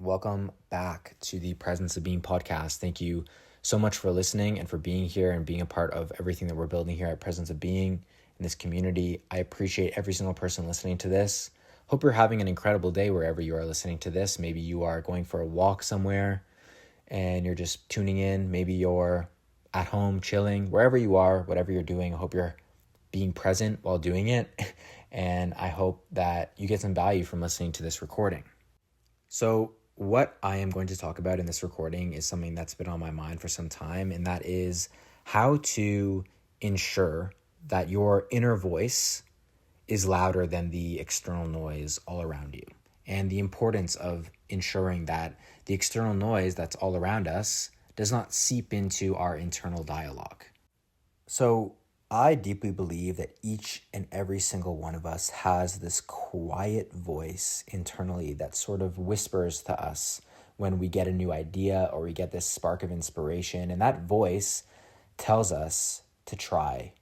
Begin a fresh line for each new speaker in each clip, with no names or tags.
Welcome back to the Presence of Being podcast. Thank you so much for listening and for being here and being a part of everything that we're building here at Presence of Being in this community. I appreciate every single person listening to this. Hope you're having an incredible day wherever you are listening to this. Maybe you are going for a walk somewhere and you're just tuning in. Maybe you're at home chilling, wherever you are, whatever you're doing. I hope you're being present while doing it. And I hope that you get some value from listening to this recording. So what I am going to talk about in this recording is something that's been on my mind for some time, and that is how to ensure that your inner voice is louder than the external noise all around you, and the importance of ensuring that the external noise that's all around us does not seep into our internal dialogue. So I deeply believe that each and every single one of us has this quiet voice internally that sort of whispers to us when we get a new idea or we get this spark of inspiration. And that voice tells us to try.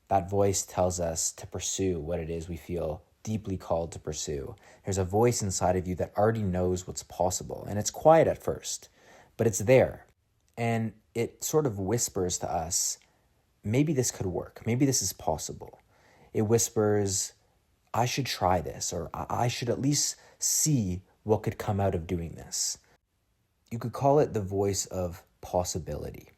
That voice tells us to pursue what it is we feel deeply called to pursue. There's a voice inside of you that already knows what's possible. And it's quiet at first, but it's there. And it sort of whispers to us, maybe this could work. Maybe this is possible. It whispers, I should try this, or I should at least see what could come out of doing this. You could call it the voice of possibility.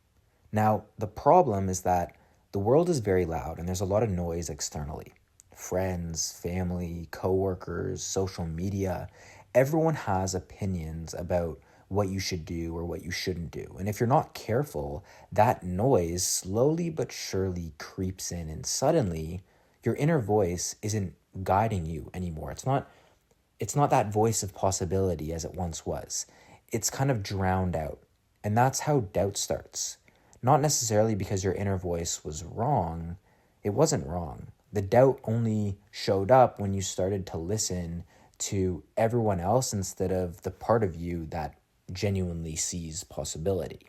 Now, the problem is that the world is very loud and there's a lot of noise externally. Friends, family, coworkers, social media, everyone has opinions about what you should do or what you shouldn't do. And if you're not careful, that noise slowly but surely creeps in, and suddenly your inner voice isn't guiding you anymore. It's not that voice of possibility as it once was. It's kind of drowned out. And that's how doubt starts. Not necessarily because your inner voice was wrong. It wasn't wrong. The doubt only showed up when you started to listen to everyone else instead of the part of you that genuinely sees possibility.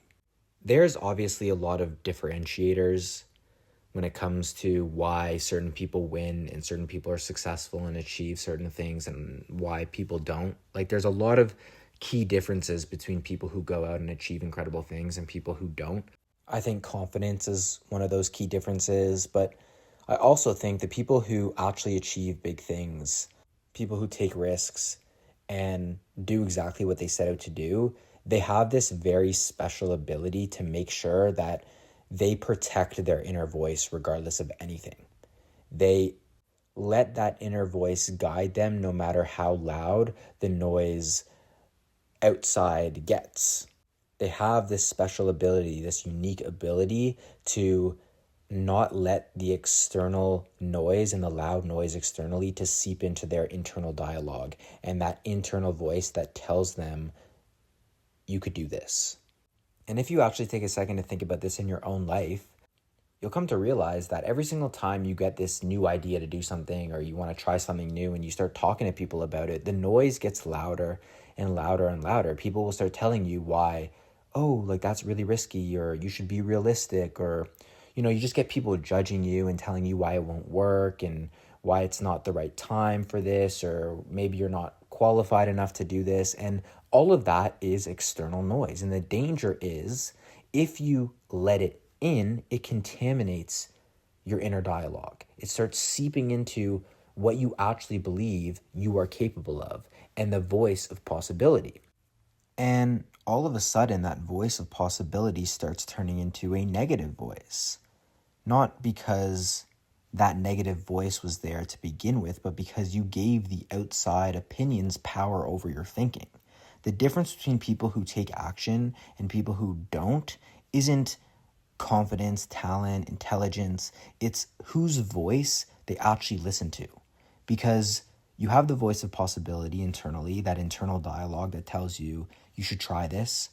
There's obviously a lot of differentiators when it comes to why certain people win and certain people are successful and achieve certain things and why people don't. Like, there's a lot of key differences between people who go out and achieve incredible things and people who don't. I think confidence is one of those key differences, but I also think the people who actually achieve big things, people who take risks and do exactly what they set out to do, they have this very special ability to make sure that they protect their inner voice regardless of anything. They let that inner voice guide them no matter how loud the noise outside gets. They have this special ability, this unique ability to not let the external noise and the loud noise externally to seep into their internal dialogue and that internal voice that tells them you could do this. And if you actually take a second to think about this in your own life, you'll come to realize that every single time you get this new idea to do something or you want to try something new and you start talking to people about it, the noise gets louder and louder and louder. People will start telling you why, that's really risky, or you should be realistic, or you just get people judging you and telling you why it won't work and why it's not the right time for this, or maybe you're not qualified enough to do this. And all of that is external noise. And the danger is if you let it in, it contaminates your inner dialogue. It starts seeping into what you actually believe you are capable of and the voice of possibility. And all of a sudden, that voice of possibility starts turning into a negative voice. Not because that negative voice was there to begin with, but because you gave the outside opinions power over your thinking. The difference between people who take action and people who don't isn't confidence, talent, intelligence. It's whose voice they actually listen to. Because you have the voice of possibility internally, that internal dialogue that tells you you should try this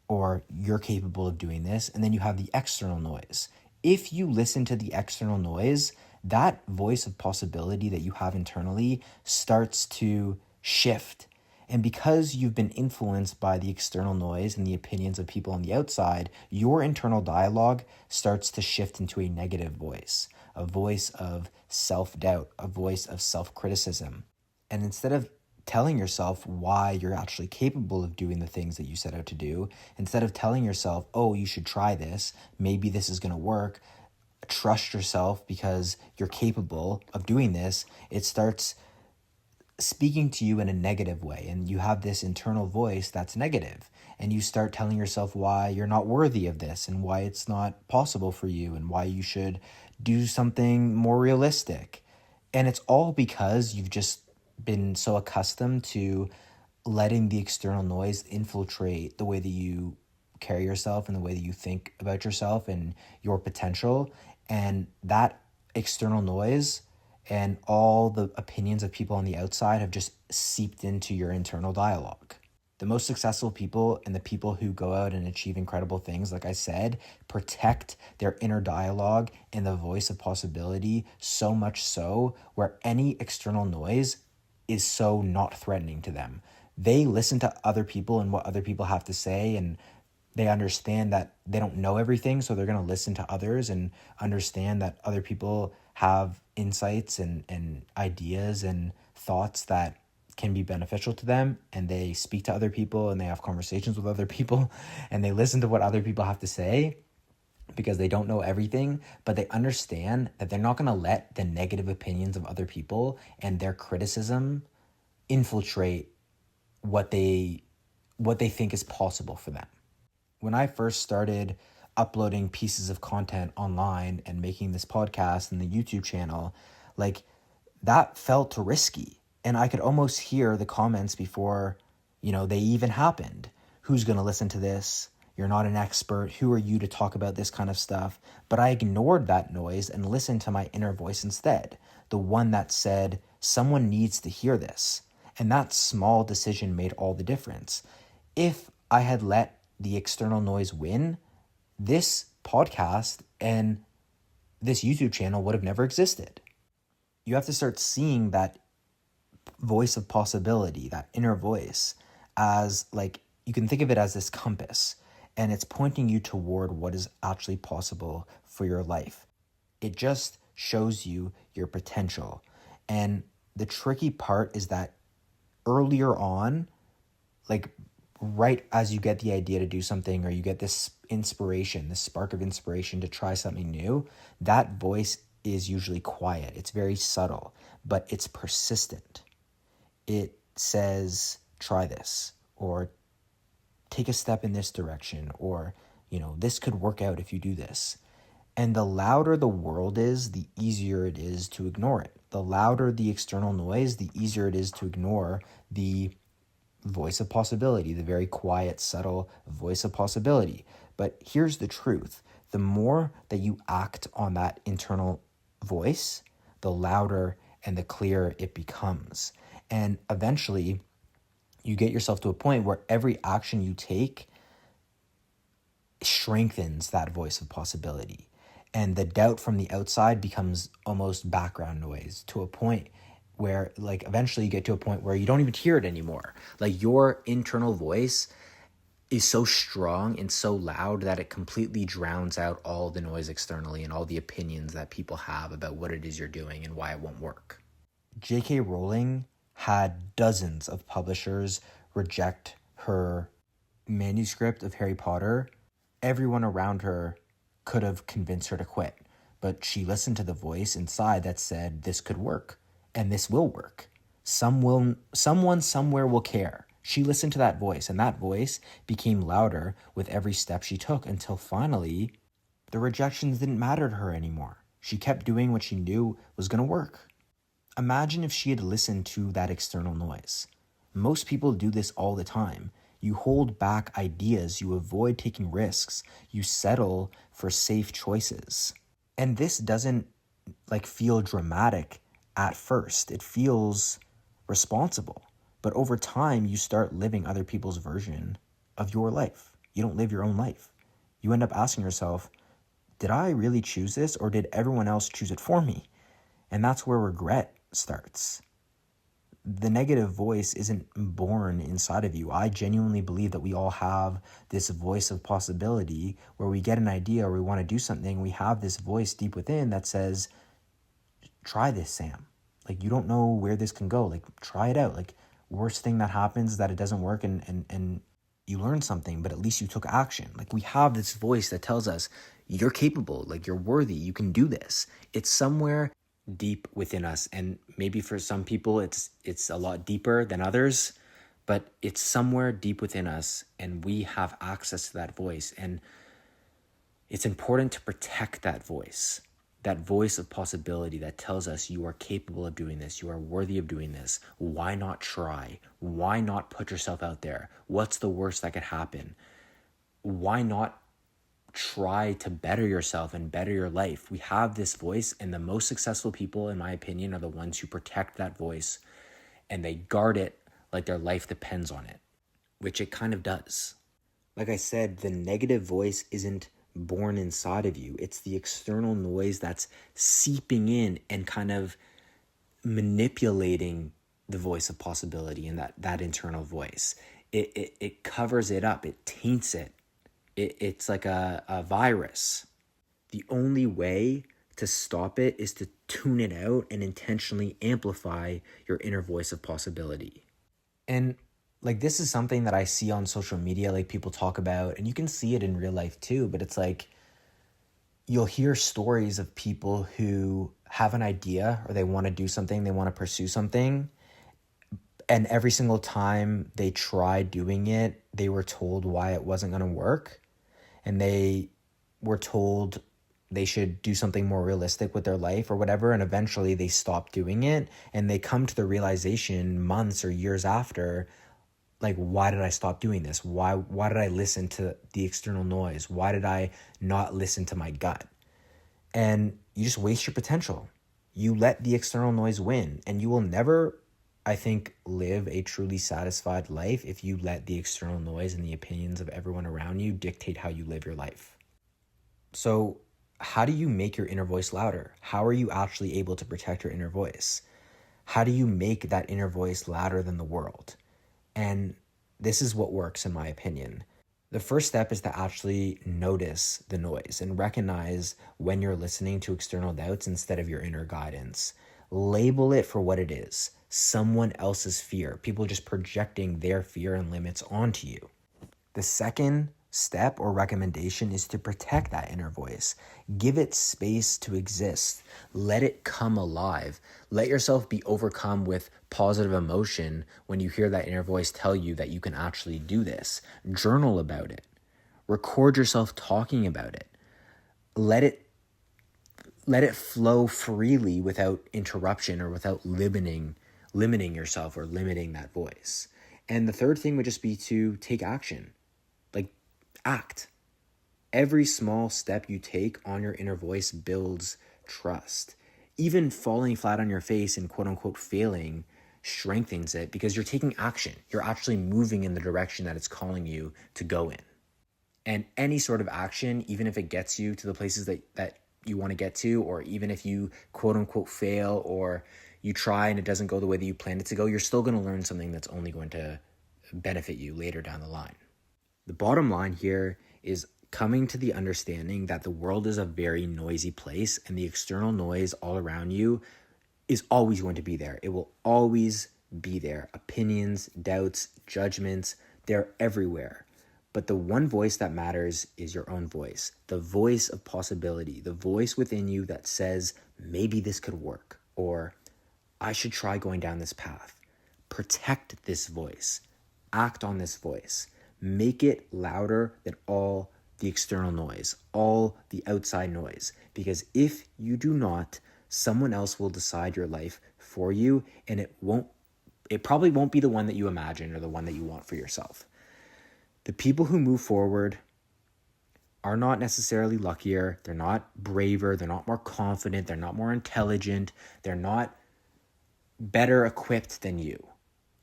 or you're capable of doing this. And then you have the external noise. If you listen to the external noise, that voice of possibility that you have internally starts to shift. And because you've been influenced by the external noise and the opinions of people on the outside, your internal dialogue starts to shift into a negative voice, a voice of self-doubt, a voice of self-criticism. And instead of telling yourself why you're actually capable of doing the things that you set out to do, instead of telling yourself, oh, you should try this, maybe this is going to work, trust yourself because you're capable of doing this, it starts speaking to you in a negative way, and you have this internal voice that's negative, and you start telling yourself why you're not worthy of this and why it's not possible for you and why you should do something more realistic. And it's all because you've just been so accustomed to letting the external noise infiltrate the way that you carry yourself and the way that you think about yourself and your potential. And that external noise and all the opinions of people on the outside have just seeped into your internal dialogue. The most successful people and the people who go out and achieve incredible things, like I said, protect their inner dialogue and the voice of possibility, so much so where any external noise is so not threatening to them. They listen to other people and what other people have to say, and they understand that they don't know everything, so they're going to listen to others and understand that other people have insights and ideas and thoughts that can be beneficial to them, and they speak to other people and they have conversations with other people and they listen to what other people have to say because they don't know everything, but they understand that they're not going to let the negative opinions of other people and their criticism infiltrate what they think is possible for them. When I first started uploading pieces of content online and making this podcast and the YouTube channel, like, that felt risky. And I could almost hear the comments before, they even happened. Who's going to listen to this? You're not an expert. Who are you to talk about this kind of stuff? But I ignored that noise and listened to my inner voice instead. The one that said, someone needs to hear this. And that small decision made all the difference. If I had let the external noise win, this podcast and this YouTube channel would have never existed. You have to start seeing that voice of possibility, that inner voice, as, like, you can think of it as this compass, and it's pointing you toward what is actually possible for your life. It just shows you your potential. And the tricky part is that earlier on, like right as you get the idea to do something, or you get this inspiration, this spark of inspiration to try something new, that voice is usually quiet. It's very subtle, but it's persistent. It says, try this, or take a step in this direction, or, this could work out if you do this. And the louder the world is, the easier it is to ignore it. The louder the external noise, the easier it is to ignore the voice of possibility, the very quiet, subtle voice of possibility. But here's the truth. The more that you act on that internal voice, the louder and the clearer it becomes. And eventually, you get yourself to a point where every action you take strengthens that voice of possibility. And the doubt from the outside becomes almost background noise, to a point where, like, eventually you get to a point where you don't even hear it anymore. Like, your internal voice is so strong and so loud that it completely drowns out all the noise externally and all the opinions that people have about what it is you're doing and why it won't work. J.K. Rowling had dozens of publishers reject her manuscript of Harry Potter. Everyone around her could have convinced her to quit, but she listened to the voice inside that said, this could work, and this will work. Someone somewhere will care. She listened to that voice, and that voice became louder with every step she took, until finally the rejections didn't matter to her anymore. She kept doing what she knew was going to work. Imagine if she had listened to that external noise. Most people do this all the time. You hold back ideas, you avoid taking risks, you settle for safe choices. And this doesn't feel dramatic at first. It feels responsible. But over time, you start living other people's version of your life. You don't live your own life. You end up asking yourself, did I really choose this, or did everyone else choose it for me? And that's where regret starts. The negative voice isn't born inside of you. I genuinely believe that we all have this voice of possibility where we get an idea or we want to do something. We have this voice deep within that says, try this, Sam. You don't know where this can go. Try it out. Worst thing that happens is that it doesn't work and you learn something, but at least you took action. Like, we have this voice that tells us you're capable, like you're worthy, you can do this. It's somewhere deep within us, and maybe for some people it's a lot deeper than others, but it's somewhere deep within us, and we have access to that voice. And it's important to protect that voice of possibility that tells us you are capable of doing this, you are worthy of doing this. Why not try? Why not put yourself out there? What's the worst that could happen? Why not try to better yourself and better your life? We have this voice, and the most successful people, in my opinion, are the ones who protect that voice and they guard it like their life depends on it, which it kind of does. Like I said, the negative voice isn't born inside of you. It's the external noise that's seeping in and kind of manipulating the voice of possibility and that internal voice. It covers it up. It taints it. It's like a virus. The only way to stop it is to tune it out and intentionally amplify your inner voice of possibility. And like, this is something that I see on social media, like people talk about, and you can see it in real life too, but it's like, you'll hear stories of people who have an idea or they want to do something, they want to pursue something, and every single time they try doing it, they were told why it wasn't going to work, and they were told they should do something more realistic with their life or whatever, and eventually they stop doing it, and they come to the realization months or years after, like, why did I stop doing this? Why did I listen to the external noise? Why did I not listen to my gut? And you just waste your potential. You let the external noise win, and you will never, I think, live a truly satisfied life if you let the external noise and the opinions of everyone around you dictate how you live your life. So how do you make your inner voice louder? How are you actually able to protect your inner voice? How do you make that inner voice louder than the world? And this is what works, in my opinion. The first step is to actually notice the noise and recognize when you're listening to external doubts instead of your inner guidance. Label it for what it is: someone else's fear, people just projecting their fear and limits onto you. The second step or recommendation is to protect that inner voice. Give it space to exist. Let it come alive. Let yourself be overcome with positive emotion when you hear that inner voice tell you that you can actually do this. Journal about it. Record yourself talking about it. Let it flow freely without interruption or without limiting yourself or limiting that voice. And the third thing would just be to take action. Act. Every small step you take on your inner voice builds trust. Even falling flat on your face and quote unquote failing strengthens it because you're taking action. You're actually moving in the direction that it's calling you to go in. And any sort of action, even if it gets you to the places that you want to get to, or even if you quote unquote fail or you try and it doesn't go the way that you planned it to go, you're still going to learn something that's only going to benefit you later down the line. The bottom line here is coming to the understanding that the world is a very noisy place, and the external noise all around you is always going to be there. It will always be there. Opinions, doubts, judgments, they're everywhere. But the one voice that matters is your own voice, the voice of possibility, the voice within you that says, maybe this could work, or I should try going down this path. Protect this voice. Act on this voice. Make it louder than all the external noise, all the outside noise. Because if you do not, someone else will decide your life for you, and it probably won't be the one that you imagine or the one that you want for yourself. The people who move forward are not necessarily luckier. They're not braver. They're not more confident. They're not more intelligent. They're not better equipped than you.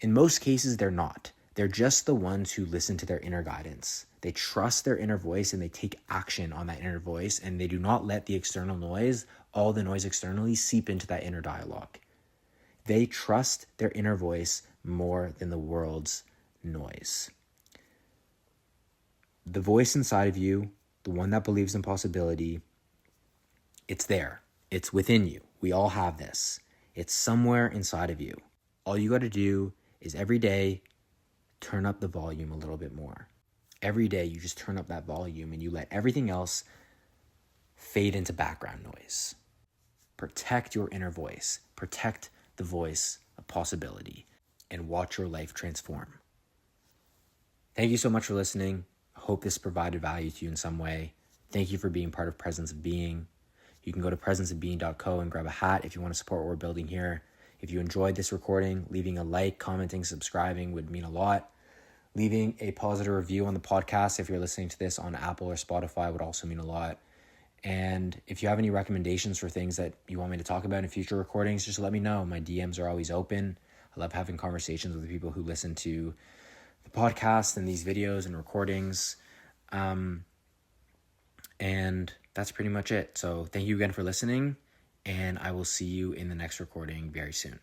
In most cases, they're not. They're just the ones who listen to their inner guidance. They trust their inner voice and they take action on that inner voice, and they do not let the external noise, all the noise externally, seep into that inner dialogue. They trust their inner voice more than the world's noise. The voice inside of you, the one that believes in possibility, it's there. It's within you. We all have this. It's somewhere inside of you. All you got to do is every day, turn up the volume a little bit more. Every day you just turn up that volume and you let everything else fade into background noise. Protect your inner voice. Protect the voice of possibility and watch your life transform. Thank you so much for listening. I hope this provided value to you in some way. Thank you for being part of Presence of Being. You can go to presenceofbeing.co and grab a hat if you want to support what we're building here. If you enjoyed this recording, leaving a like, commenting, subscribing would mean a lot. Leaving a positive review on the podcast if you're listening to this on Apple or Spotify would also mean a lot. And if you have any recommendations for things that you want me to talk about in future recordings, just let me know. My DMs are always open. I love having conversations with people who listen to the podcast and these videos and recordings. And that's pretty much it. So thank you again for listening, and I will see you in the next recording very soon.